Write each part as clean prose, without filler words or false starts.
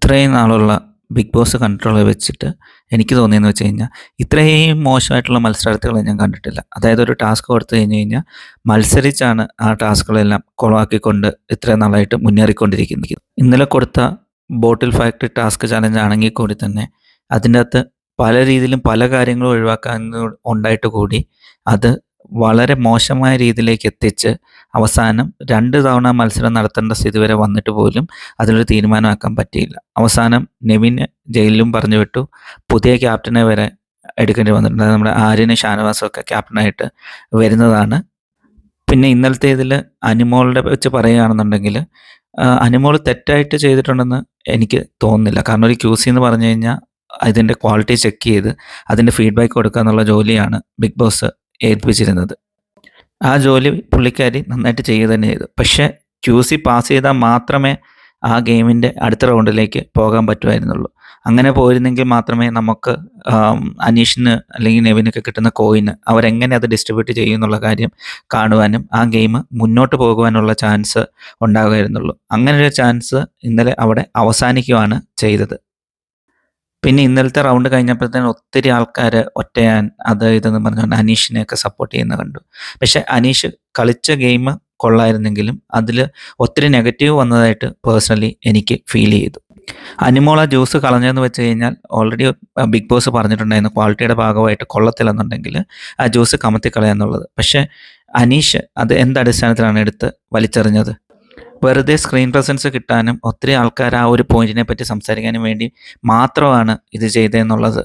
ഇത്രയും നാളുള്ള big boss കണ്ടിട്ടുള്ളത് വെച്ചിട്ട് എനിക്ക് തോന്നിയെന്ന് വെച്ച് കഴിഞ്ഞാൽ ഇത്രയും മോശമായിട്ടുള്ള മത്സരാർത്ഥികളെ ഞാൻ കണ്ടിട്ടില്ല. അതായത് ഒരു ടാസ്ക് കൊടുത്തു കഴിഞ്ഞ് കഴിഞ്ഞാൽ മത്സരിച്ചാണ് ആ ടാസ്കുകളെല്ലാം കൊളാക്കിക്കൊണ്ട് ഇത്രയും നാളായിട്ട് മുന്നേറിക്കൊണ്ടിരിക്കുന്നത്. ഇന്നലെ കൊടുത്ത ബോട്ടിൽ ഫാക്ടറി ടാസ്ക് ചലഞ്ച് ആണെങ്കിൽ കൂടി തന്നെ അതിൻ്റെ അകത്ത് പല രീതിയിലും പല കാര്യങ്ങളും ഒഴിവാക്കാൻ ഉണ്ടായിട്ട് കൂടി അത് വളരെ മോശമായ രീതിയിലേക്ക് എത്തിച്ച് അവസാനം 2 തവണ മത്സരം നടത്തേണ്ട സ്ഥിതി വരെ വന്നിട്ട് പോലും അതിലൊരു തീരുമാനമാക്കാൻ പറ്റിയില്ല. അവസാനം നെവിന് ജയിലിലും പറഞ്ഞു വിട്ടു. പുതിയ ക്യാപ്റ്റനെ വരെ എടുക്കേണ്ടി വന്നിട്ടുണ്ട്. അതായത് നമ്മുടെ ആര്യനും ഷാനവാസും ഒക്കെ ക്യാപ്റ്റനായിട്ട് വരുന്നതാണ്. പിന്നെ ഇന്നലത്തേതിൽ അനിമോളുടെ വെച്ച് പറയുകയാണെന്നുണ്ടെങ്കിൽ അനിമോൾ തെറ്റായിട്ട് ചെയ്തിട്ടുണ്ടെന്ന് എനിക്ക് തോന്നുന്നില്ല. കാരണം ഒരു ക്യൂസി എന്ന് പറഞ്ഞു കഴിഞ്ഞാൽ അതിൻ്റെ ക്വാളിറ്റി ചെക്ക് ചെയ്ത് അതിൻ്റെ ഫീഡ്ബാക്ക് കൊടുക്കുക എന്നുള്ള ജോലിയാണ് ബിഗ് ബോസ് ഏൽപ്പിച്ചിരുന്നത്. ആ ജോലി പുള്ളിക്കാരി നന്നായിട്ട് ചെയ്യുക തന്നെ ചെയ്തു. പക്ഷേ ക്യൂസി പാസ് ചെയ്താൽ മാത്രമേ ആ ഗെയിമിൻ്റെ അടുത്ത റൗണ്ടിലേക്ക് പോകാൻ പറ്റുമായിരുന്നുള്ളൂ. അങ്ങനെ പോയിരുന്നെങ്കിൽ മാത്രമേ നമുക്ക് അനീഷിന് അല്ലെങ്കിൽ നെവിനൊക്കെ കിട്ടുന്ന കോയിന് അവരെങ്ങനെ അത് ഡിസ്ട്രിബ്യൂട്ട് ചെയ്യും എന്നുള്ള കാര്യം കാണുവാനും ആ ഗെയിം മുന്നോട്ട് പോകുവാനുള്ള ചാൻസ് ഉണ്ടാകുമായിരുന്നുള്ളൂ. അങ്ങനൊരു ചാൻസ് ഇന്നലെ അവിടെ അവസാനിക്കുകയാണ് ചെയ്തത്. പിന്നെ ഇന്നലത്തെ റൗണ്ട് കഴിഞ്ഞപ്പോഴത്തേനും ഒത്തിരി ആൾക്കാർ ഒറ്റയാൻ അത് ഇതെന്ന് പറഞ്ഞുകൊണ്ട് അനീഷിനെയൊക്കെ സപ്പോർട്ട് ചെയ്യുന്ന കണ്ടു. പക്ഷെ അനീഷ് കളിച്ച ഗെയിം കൊള്ളായിരുന്നെങ്കിലും അതിൽ ഒത്തിരി നെഗറ്റീവ് വന്നതായിട്ട് പേഴ്സണലി എനിക്ക് ഫീൽ ചെയ്തു. അനിമോള ജ്യൂസ് കളഞ്ഞതെന്ന് വെച്ച് കഴിഞ്ഞാൽ ഓൾറെഡി ബിഗ് ബോസ് പറഞ്ഞിട്ടുണ്ടായിരുന്നു ക്വാളിറ്റിയുടെ ഭാഗമായിട്ട് കൊള്ളത്തില്ലെന്നുണ്ടെങ്കിൽ ആ ജ്യൂസ് കമത്തിക്കളയാന്നുള്ളത്. പക്ഷേ അനീഷ് അത് എന്തടിസ്ഥാനത്തിലാണ് എടുത്ത് വലിച്ചെറിഞ്ഞത്? വെറുതെ സ്ക്രീൻ പ്രസൻസ് കിട്ടാനും ഒത്തിരി ആൾക്കാർ ആ ഒരു പോയിന്റിനെ പറ്റി സംസാരിക്കാനും വേണ്ടി മാത്രമാണ് ഇത് ചെയ്തതെന്നുള്ളത്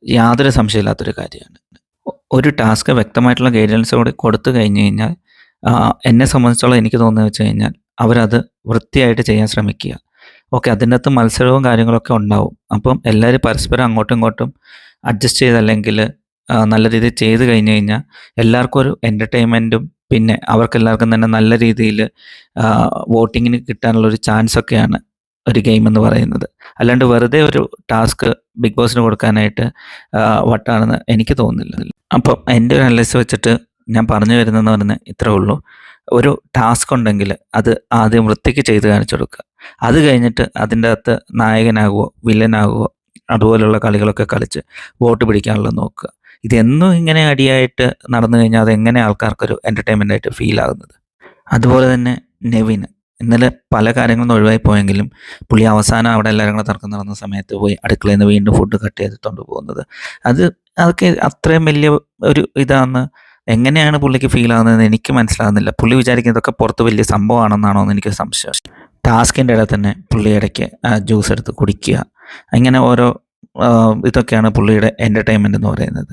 യാതൊരു സംശയമില്ലാത്തൊരു കാര്യമാണ്. ഒരു ടാസ്ക് വ്യക്തമായിട്ടുള്ള ഗൈഡൻസ് കൂടി കൊടുത്തു കഴിഞ്ഞ് കഴിഞ്ഞാൽ എന്നെ സംബന്ധിച്ചോളം എനിക്ക് തോന്നുന്നത് വെച്ച് കഴിഞ്ഞാൽ അവരത് വൃത്തിയായിട്ട് ചെയ്യാൻ ശ്രമിക്കുക. ഓക്കെ, അതിൻ്റെ അകത്ത് മത്സരവും കാര്യങ്ങളൊക്കെ ഉണ്ടാവും. അപ്പം എല്ലാവരും പരസ്പരം അങ്ങോട്ടും ഇങ്ങോട്ടും അഡ്ജസ്റ്റ് ചെയ്തല്ലെങ്കിൽ നല്ല രീതിയിൽ ചെയ്ത് കഴിഞ്ഞ് കഴിഞ്ഞാൽ എല്ലാവർക്കും ഒരു എൻ്റർടൈൻമെൻറ്റും പിന്നെ അവർക്കെല്ലാവർക്കും തന്നെ നല്ല രീതിയിൽ വോട്ടിങ്ങിന് കിട്ടാനുള്ളൊരു ചാൻസൊക്കെയാണ് ഒരു ഗെയിം എന്ന് പറയുന്നത്. അല്ലാണ്ട് വെറുതെ ഒരു ടാസ്ക് ബിഗ് ബോസിന് കൊടുക്കാനായിട്ട് വട്ടാണെന്ന് എനിക്ക് തോന്നുന്നില്ല. അപ്പം എൻ്റെ ഒരു അനലൈസ് വെച്ചിട്ട് ഞാൻ പറഞ്ഞു വരുന്നതെന്ന് പറഞ്ഞാൽ ഇത്രേ ഉള്ളൂ. ഒരു ടാസ്ക് ഉണ്ടെങ്കിൽ അത് ആദ്യം വൃത്തിക്ക് ചെയ്ത് കാണിച്ചു കൊടുക്കുക. അത് കഴിഞ്ഞിട്ട് അതിൻ്റെ അകത്ത് നായകനാകുമോ വില്ലനാകുമോ അതുപോലുള്ള കളികളൊക്കെ കളിച്ച് വോട്ട് പിടിക്കാനുള്ളത് നോക്കുക. ഇതെന്നും ഇങ്ങനെ അടിയായിട്ട് നടന്നു കഴിഞ്ഞാൽ അതെങ്ങനെ ആൾക്കാർക്കൊരു എൻ്റർടൈൻമെൻ്റ് ആയിട്ട് ഫീൽ ആകുന്നത്? അതുപോലെ തന്നെ നെവിന് ഇന്നലെ പല കാര്യങ്ങളും ഒഴിവായി പോയെങ്കിലും പുള്ളി അവസാനം അവിടെ എല്ലാവരും കൂടെ തർക്കം നടന്ന സമയത്ത് പോയി അടുക്കളയിൽ നിന്ന് വീണ്ടും ഫുഡ് കട്ട് ചെയ്തിട്ടുണ്ട് പോകുന്നത്. അതൊക്കെ അത്രയും വലിയ ഒരു ഇതാണെന്ന് എങ്ങനെയാണ് പുള്ളിക്ക് ഫീൽ ആകുന്നതെന്ന് എനിക്ക് മനസ്സിലാകുന്നില്ല. പുള്ളി വിചാരിക്കുന്നത് ഇതൊക്കെ പുറത്ത് വലിയ സംഭവമാണെന്നാണോ എന്ന് എനിക്ക് സംശയം. ടാസ്കിൻ്റെ ഇടയിൽ തന്നെ പുള്ളി ഇടയ്ക്ക് ജ്യൂസ് എടുത്ത് കുടിക്കുക, അങ്ങനെ ഓരോ ഇതൊക്കെയാണ് പുള്ളിയുടെ എൻ്റർടൈൻമെൻ്റ് എന്ന് പറയുന്നത്.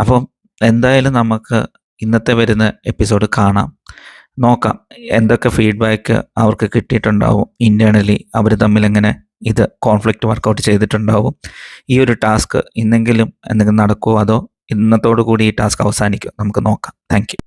അപ്പം എന്തായാലും നമുക്ക് ഇന്നത്തെ വരുന്ന എപ്പിസോഡ് കാണാം, നോക്കാം എന്തൊക്കെ ഫീഡ്ബാക്ക് അവർക്ക് കിട്ടിയിട്ടുണ്ടാവും. ഇൻറ്റേർണലി അവർ തമ്മിൽ എങ്ങനെ ഇത് കോൺഫ്ലിക്റ്റ് വർക്കൗട്ട് ചെയ്തിട്ടുണ്ടാവും. ഈ ഒരു ടാസ്ക് ഇന്നെങ്കിലും എന്തെങ്കിലും നടക്കുമോ അതോ ഇന്നത്തോടു കൂടി ഈ ടാസ്ക് അവസാനിക്കുമോ? നമുക്ക് നോക്കാം. Thank you.